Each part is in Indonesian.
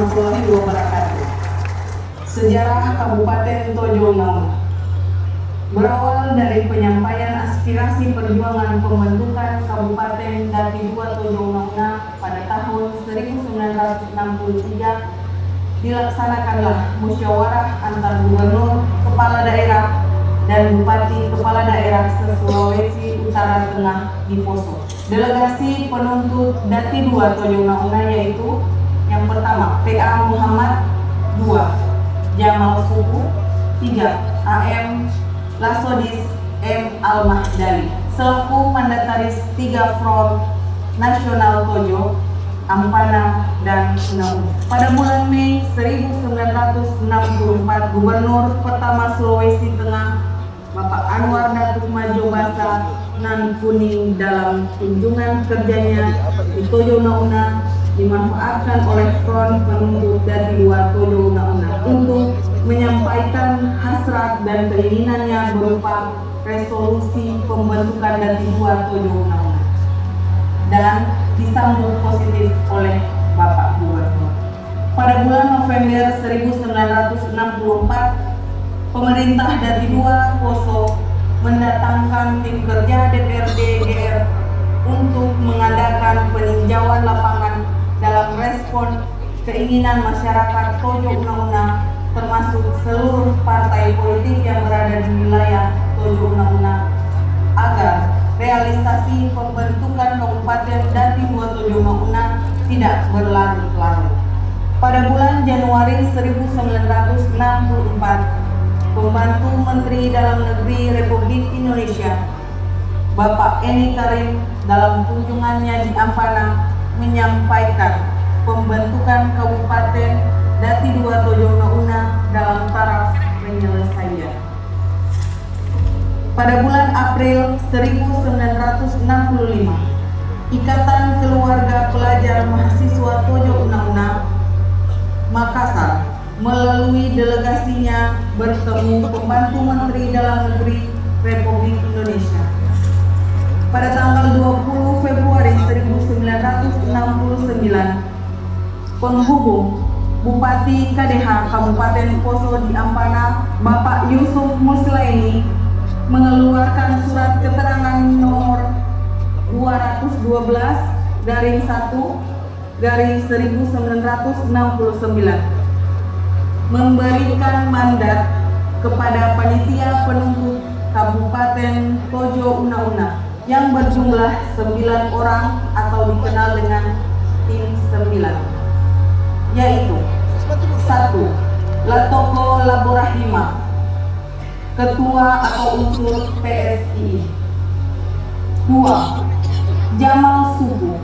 warahmatullahi wabarakatuh. Sejarah Kabupaten Tojo Una berawal dari penyampaian aspirasi perjuangan pembentukan Kabupaten Dati II Tojo Una pada tahun 1963. Dilaksanakanlah musyawarah antar gubernur, kepala daerah, dan bupati kepala daerah se-Sulawesi Utara Tengah di Poso. Delegasi penuntut Dati II Tojo Una yaitu yang pertama PA Muhammad, 2 Jamal Suku, 3 AM Lasodis M. Al-Mahdali selaku mandataris 3 Front Nasional Tojo, Ampana, dan Unauna. Pada bulan Mei 1964, Gubernur pertama Sulawesi Tengah Bapak Anwar Datuk Majo Basa Nan Kuning dalam kunjungan kerjanya di Tojo Una dimanfaatkan oleh Front Penuntut Dati II Tojo Una untuk menyampaikan hasrat dan keinginannya berupa resolusi pembentukan Dati II Tojo Una dan disambut positif oleh Bapak Gubernur. Pada bulan November 1964, pemerintah Dati II Poso mendatangkan tim kerja DPRD GR untuk mengadakan peninjauan lapangan dalam respon keinginan masyarakat Tojo Una termasuk seluruh partai politik yang berada di wilayah Tojo Una agar realisasi pembentukan Kabupaten Dati II Tojo Una tidak berlarut-larut. Pada bulan Januari 1964, Pembantu Menteri Dalam Negeri Republik Indonesia Bapak Eni Karim dalam kunjungannya di Ampana menyampaikan pembentukan Kabupaten Dati II Tojo Una dalam taraf penyelesaian. Pada bulan April 1965, Ikatan Keluarga Pelajar Mahasiswa Tojo Una Makassar melalui delegasinya bertemu Pembantu Menteri Dalam Negeri Republik Indonesia. Pada tanggal 20 Februari 1969, penghubung Bupati KDH Kabupaten Poso di Ampana, Bapak Yusuf Muslaini, mengeluarkan surat keterangan nomor 212-1/1969 memberikan mandat kepada panitia penuntut Kabupaten Tojo Una yang berjumlah 9 orang atau dikenal dengan tim 9, yaitu 1. Latoko Laborahima, Ketua atau unsur PSI. 2. Jamal Suku,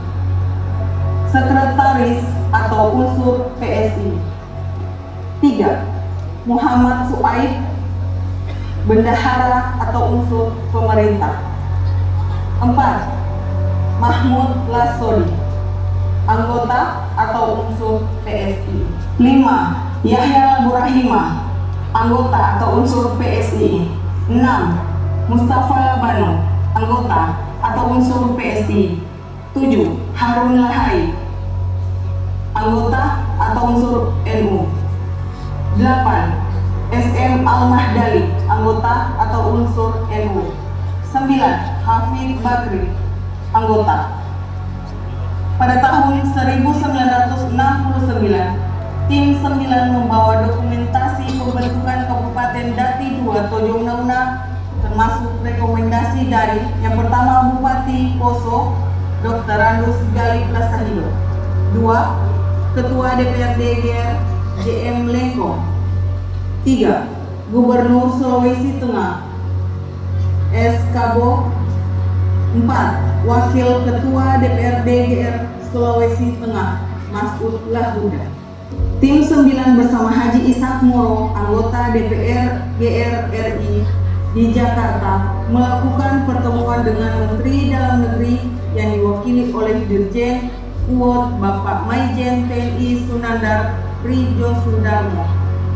Sekretaris atau unsur PSI. 3. Muhammad Suaib, Bendahara atau unsur pemerintah. 4. Mahmud Lasodi, anggota atau unsur PSI. 5. Yahya Burahima, anggota atau unsur PSI. 6. Mustafa Labano, anggota atau unsur PSI. 7. Harun Lahai, anggota atau unsur NU. 8. SM Al-Mahdali, anggota atau unsur NU. 9. Hafid Bakri, anggota. Pada tahun 1969, tim 9 membawa dokumentasi pembentukan Kabupaten Dati II Tojo Una termasuk rekomendasi dari yang pertama Bupati Poso Dr. Randus Gali Prasahido, 2. Ketua DPRD GR JM Lengko, 3. Gubernur Sulawesi Tengah S. Kabo, 4. Wakil Ketua DPRD GR Sulawesi Tengah Masud Lahuda. Tim 9 bersama Haji Ishak Moro, anggota DPR GR RI di Jakarta, melakukan pertemuan dengan Menteri Dalam Negeri yang diwakili oleh Dirjen Uwod Bapak Maijen TNI Sunandar Prijo Sudarmo,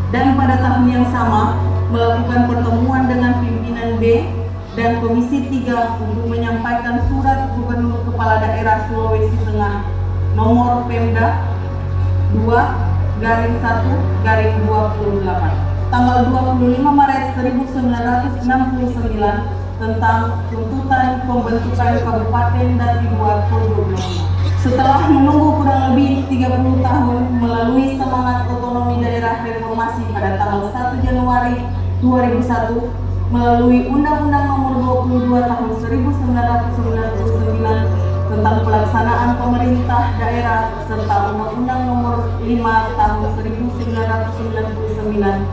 dan pada tahun yang sama melakukan pertemuan dengan pimpinan B dan Komisi 3 untuk menyampaikan surat Gubernur Kepala Daerah Sulawesi Tengah nomor Pemda 2 1/28 tanggal 25 Maret 1969 tentang tuntutan pembentukan Kabupaten Dati 2 Tojo Unauna. Setelah menunggu kurang lebih 30 tahun melalui semangat otonomi daerah reformasi pada tanggal 1 Januari 2001 melalui Undang-Undang Nomor 22 Tahun 1999 tentang pelaksanaan pemerintah daerah serta Undang-Undang Nomor 5 Tahun 1999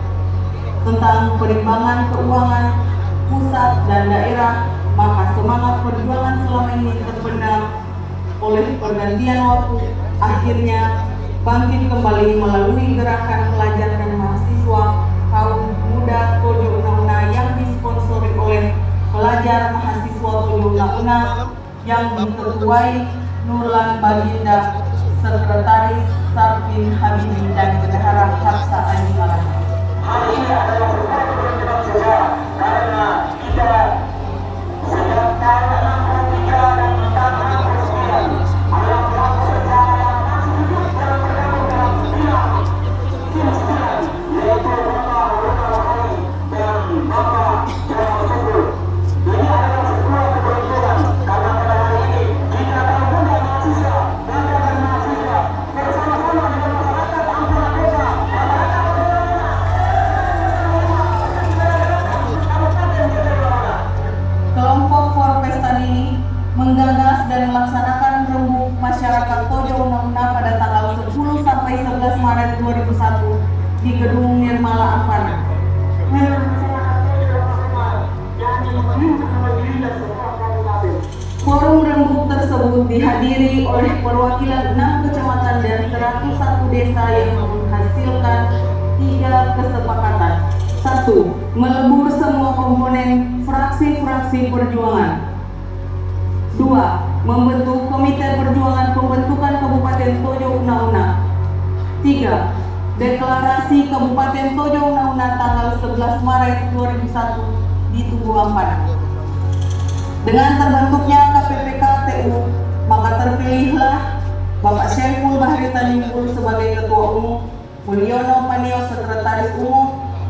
tentang perimbangan keuangan pusat dan daerah, maka semangat perjuangan selama ini terpendam oleh pergantian waktu akhirnya bangkit kembali melalui gerakan pelajar dan mahasiswa kaum muda Tojo Unauna yang disponsori oleh pelajar mahasiswa Tojo Unauna yang diketuai Nurlan Baginda, Sekretaris Sarpin Habibi dan Bendahara Hapsa Andi Malaka. Hari ini adalah sebuah keberuntungan sejarah karena kita sejak tahun 63 dan tahun 69 adalah pelaku sejarah yang masih hidup dan bergabung dalam bidang silsilah, yaitu Bapak Runa Wahai dan Bapak Jamal Subur. Ini adalah sebuah keberuntungan karena pada hari ini kita kaum muda mahasiswa, bangga dan mahasiswa bersama-sama dengan masyarakat Ampera Kota, masyarakat Kelompok Forpesta Dini menggagas dan melaksanakan rembuk masyarakat Tojo Unauna pada tanggal 10 sampai 11 Maret 2001 di Gedung Nirmala Ampana. Forum rembuk tersebut dihadiri oleh perwakilan 6 kecamatan dan 101 desa yang menghasilkan 3 kesepakatan. 1. Melebur semua komponen fraksi-fraksi perjuangan. 2. Membentuk Komite Perjuangan Pembentukan Kabupaten Tojo Unauna. 3. Deklarasi Kabupaten Tojo Unauna tanggal 11 Maret 2001 di Tugu Ampana. Dengan terbentuknya KPPK TU, maka terpilihlah Bapak Syaiful Bahri Tanjung sebagai Ketua Umum, Mulyono Panio Sekretaris Umum,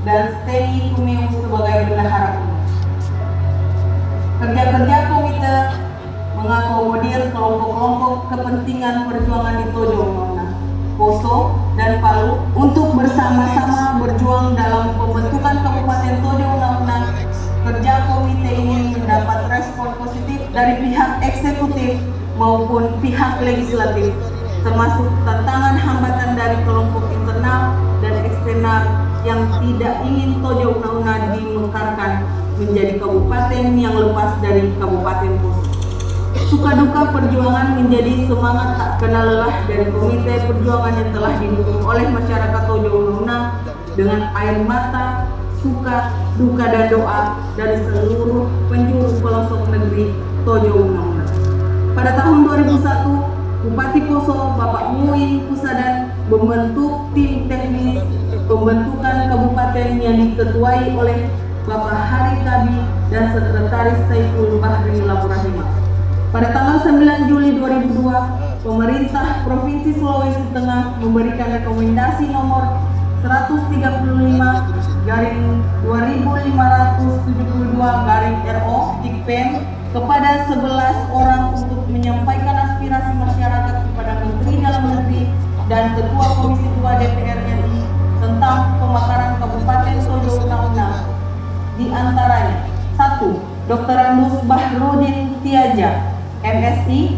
dan Steny Tumiu sebagai Bendahara Umum. Kerja-kerja komite mengakomodir kelompok-kelompok kepentingan perjuangan di Tojo Unauna, Poso, dan Palu untuk bersama-sama berjuang dalam pembentukan Kabupaten Tojo Unauna. Kerja komite ini mendapat respon positif dari pihak eksekutif maupun pihak legislatif, termasuk tantangan hambatan dari kelompok internal dan eksternal yang tidak ingin Tojo Unauna dimekarkan menjadi kabupaten yang lepas dari Kabupaten Poso. Suka duka perjuangan menjadi semangat tak kenal lelah dari komite perjuangan yang telah didukung oleh masyarakat Tojo Unauna dengan air mata, suka, duka dan doa dari seluruh penjuru pelosok negeri Tojo Unauna. Pada tahun 2001, Bupati Poso Bapak Muin Pusadan membentuk tim teknis pembentukan kabupaten yang diketuai oleh Bapak Hari Kabi dan Sekretaris Saiful Bahri Laburahima. Pada tanggal 9 Juli 2002, pemerintah Provinsi Sulawesi Tengah memberikan rekomendasi nomor 135/2572/RO Dikpen kepada 11 orang untuk menyampaikan aspirasi masyarakat kepada Menteri Dalam Negeri dan Ketua Komisi 2 DPR RI tentang pemekaran Kabupaten Tojo Unauna. Di antaranya 1. Dr. Andus Bahrudin Tiaja, MSI,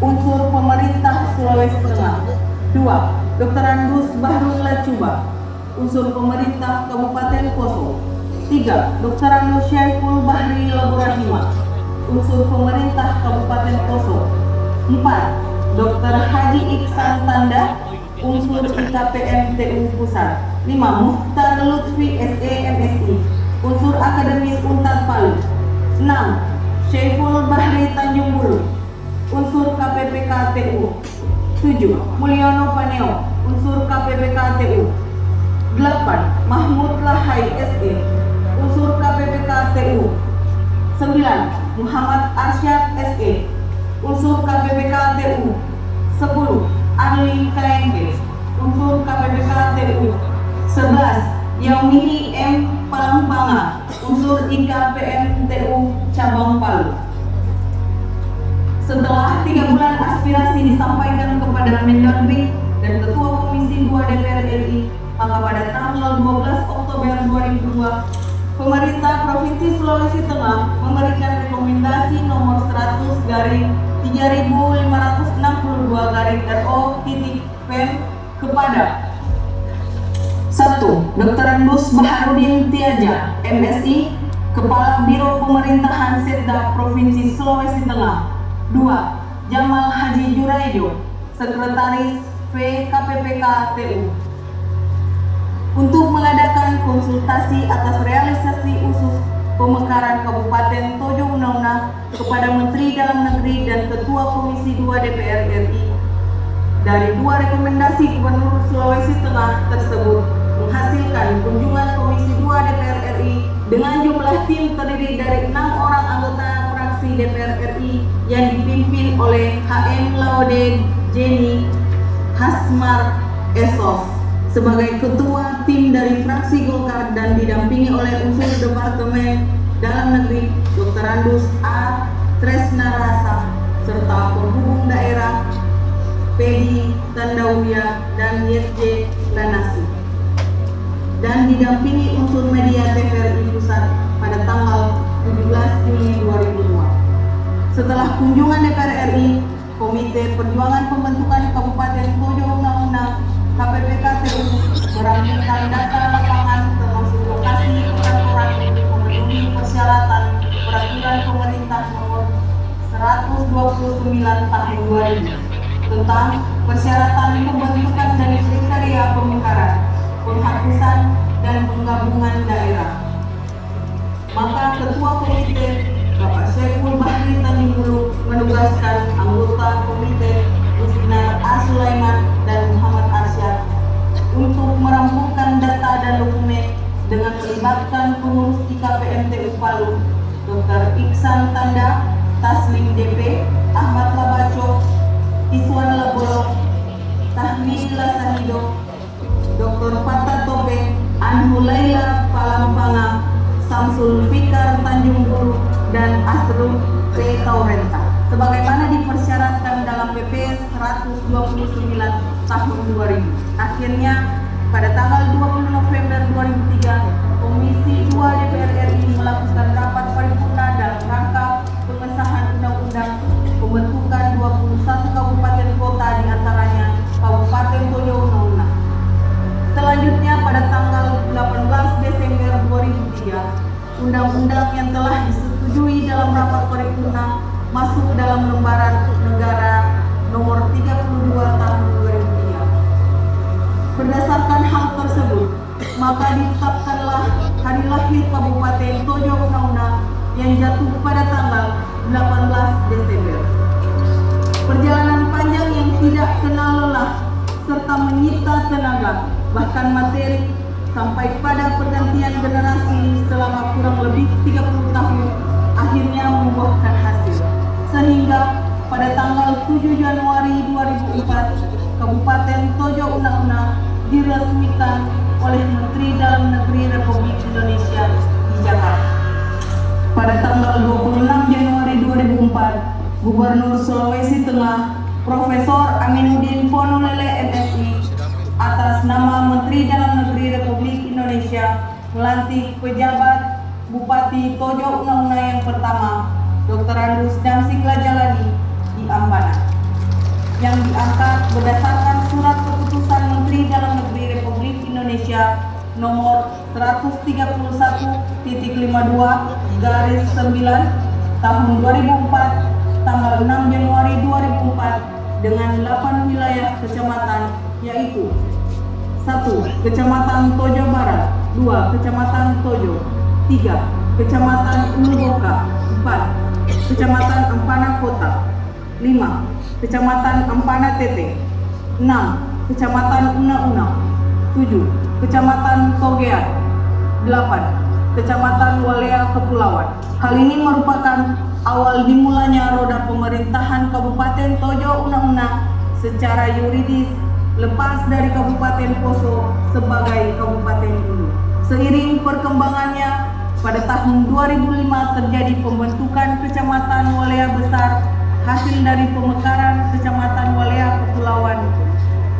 unsur pemerintah Sulawesi Tengah. 2. Dr. Andus Bahrul Lacuba, unsur pemerintah Kabupaten Poso. 3. Dr. Andus Syaiful Bahri Laburahima, unsur pemerintah Kabupaten Poso. 4. Dr. Haji Iksan Tanda, unsur IKPM TU Pusat. 5. Muhtar Lutfi SE MSI, unsur akademis Unpad Palu. 6. Syaiful Bahri Tanjung Bulu, unsur KPPK TU. 7. Mulyono Paneo, unsur KPPK TU. 8. Mahmud Lahai SE, unsur KPPK TU. 9. Muhammad Arsyad SE, unsur KPPK TU. 10. Arli KNG, unsur KPPK TU. 11. Yaumini M. Palampanga, unsur IKPM TU Cabang Palu. Setelah 3 bulan aspirasi disampaikan kepada Mendagri dan Ketua Komisi 2 DPR RI, maka pada tanggal 12 Oktober 2002, pemerintah Provinsi Sulawesi Tengah memberikan rekomendasi nomor 100/3562/RO.Pem kepada 1. Dr. Andus Baharudin Tiaja, MSI, Kepala Biro Pemerintahan Setda Provinsi Sulawesi Tengah. 2. Jamal Haji Juraido, Sekretaris VKPPK TU, untuk mengadakan konsultasi atas realisasi usus pemekaran Kabupaten Tojo Una-Una kepada Menteri Dalam Negeri dan Ketua Komisi 2 DPR RI. Dari 2 rekomendasi Gubernur Sulawesi Tengah tersebut menghasilkan kunjungan Komisi 2 DPR RI dengan jumlah tim terdiri dari 6 orang anggota fraksi DPR RI yang dipimpin oleh HM Laude Jenny Hasmar Esos sebagai ketua tim dari fraksi Golkar dan didampingi oleh unsur Departemen Dalam Negeri Dr. Andus A. Tresnarasa serta penghubung daerah Pedi Tandawia dan YJ Lanasi, dan didampingi unsur media TVRI Pusat pada tanggal 17 Juni 2002. Setelah kunjungan DPR RI, Komite Perjuangan Pembentukan Kabupaten Tojo Una-Una KPPK TU merampungkan data lapangan termasuk lokasi perkantoran untuk memenuhi persyaratan Peraturan Pemerintah Nomor 129 Tahun 2000 tentang persyaratan pembentukan dan kriteria pemekaran, penghapusan dan penggabungan daerah. Maka Ketua Komite Bapak Syaiful Bahri Tanjung menugaskan anggota Komite Usnar A. Sulaiman dan Muhammad Arsyad untuk merampungkan data dan dokumen dengan melibatkan pengurus IKPM TU Palu, Dr. Iksan Tanda, Taslim DP, Ahmad Labaco, Iswan Labolok, Tahmid Lasahido, Dr. Pata Tope, Anhulaila Palampanga, Samsul Fikar Tanjung Bulu, dan Asrul P. Taurenta sebagaimana dipersyaratkan dalam PP 129 Tahun 2000. Akhirnya pada tanggal 20 November 2003, Komisi 2 DPR RI melakukan rapat paripurna dalam rangka pengesahan Undang-Undang Pembentukan 21 kabupaten kota, diantaranya Kabupaten Tojo Una-Una. Selanjutnya pada tanggal 18 Desember 2003, undang-undang yang telah disetujui dalam rapat paripurna masuk dalam lembaran negara nomor 32 tahun 2003. Berdasarkan hal tersebut, maka ditetapkanlah hari lahir Kabupaten Tojo Una-Una yang jatuh pada tanggal 18 Desember. Perjalanan panjang yang tidak kenal lelah serta menyita tenaga bahkan materi sampai pada pergantian generasi selama kurang lebih 30 tahun akhirnya membuahkan hasil, sehingga pada tanggal 7 Januari 2004 Kabupaten Tojo Una-Una diresmikan oleh Menteri Dalam Negeri Republik Indonesia di Jakarta. Pada tanggal 26 Januari 2004 Gubernur Sulawesi Tengah Profesor Aminuddin Ponulele MSI atas nama Menteri Dalam Negeri Republik Indonesia melantik pejabat Bupati Tojo Una-Una yang pertama, Dr. Andus Damsik Lajalani di Ampana, yang diangkat berdasarkan surat keputusan Menteri Dalam Negeri Republik Indonesia nomor 131.52/9 tahun 2004 tanggal 6 Januari 2004 dengan 8 wilayah kecamatan, yaitu 1. Kecamatan Tojo Barat, 2. Kecamatan Tojo, 3. Kecamatan Uluboka, 4. Kecamatan Ampana Kota, 5. Kecamatan Ampana Tete, 6. Kecamatan Una-Una, 7. Kecamatan Togean, 8. Kecamatan Walea Kepulauan. Hal ini merupakan awal dimulanya roda pemerintahan Kabupaten Tojo Una-Una secara yuridis lepas dari Kabupaten Poso sebagai Kabupaten Hulu. Seiring perkembangannya, pada tahun 2005 terjadi pembentukan Kecamatan Walea Besar hasil dari pemekaran Kecamatan Walea Kepulauan,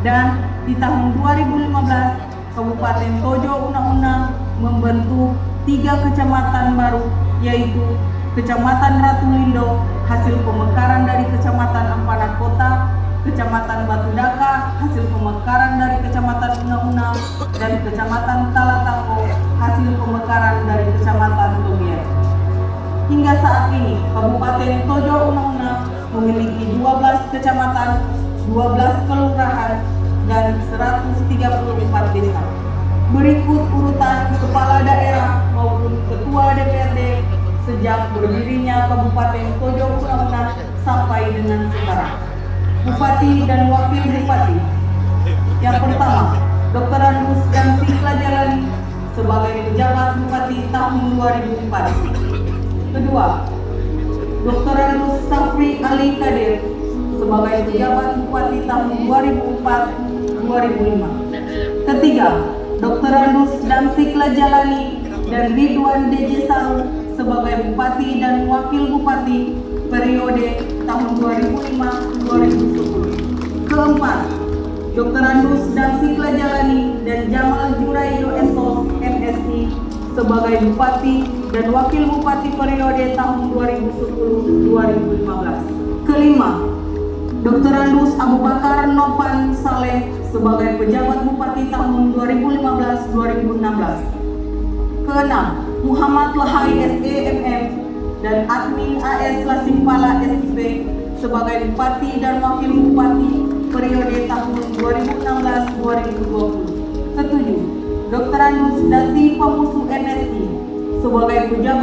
dan di tahun 2015 Kabupaten Tojo Una-Una membentuk 3 kecamatan baru, yaitu Kecamatan Ratulindo hasil pemekaran dari Kecamatan Ampana Kota, Kecamatan Batu Daka hasil pemekaran dari Kecamatan Una-Una, dan Kecamatan Talatako hasil pemekaran dari Kecamatan Tobian. Hingga saat ini Kabupaten Tojo Una-Una memiliki 12 kecamatan, 12 kelurahan, dan 134 desa. Berikut urutan kepala daerah maupun ketua DPRD sejak berdirinya Kabupaten Tojo Una-Una sampai dengan sekarang. Bupati dan Wakil Bupati. Yang pertama, Dr. Andus Damsi Klajalani sebagai pejabat Bupati tahun 2004. Kedua, Dr. Andus Safri Ali Kadir sebagai pejabat Bupati tahun 2004-2005. Ketiga, Dr. Andus Damsi Klajalani dan Ridwan DJ Saru sebagai Bupati dan Wakil Bupati periode tahun 2005-2010. Keempat, Dr. Andus Damsi Klajalani dan Jamal Juraido Esos MSI sebagai Bupati dan Wakil Bupati periode tahun 2010-2015. Kelima, Dr. Andus Abu Bakar Nopan Saleh sebagai pejabat Bupati tahun 2015-2016. Keenam, Muhammad Lahai SEMM dan Admin AS Lasimpala SIP sebagai Bupati dan Wakil Bupati periode tahun 2016-2020. Ketujuh, Dr. Andus Dati Pamusu MSI sebagai pejabat